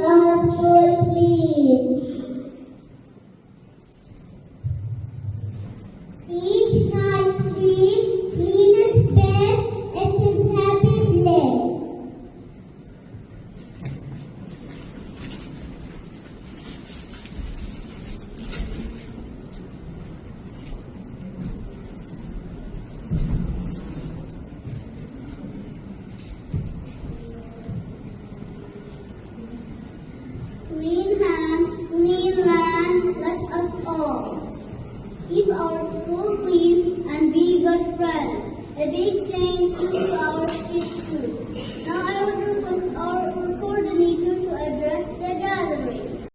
our school clean. Each nicely, cleanest space, it is happy place. Clean hands, clean land, let us all keep our school clean and be good friends. A big thank you to our kids too. Now I would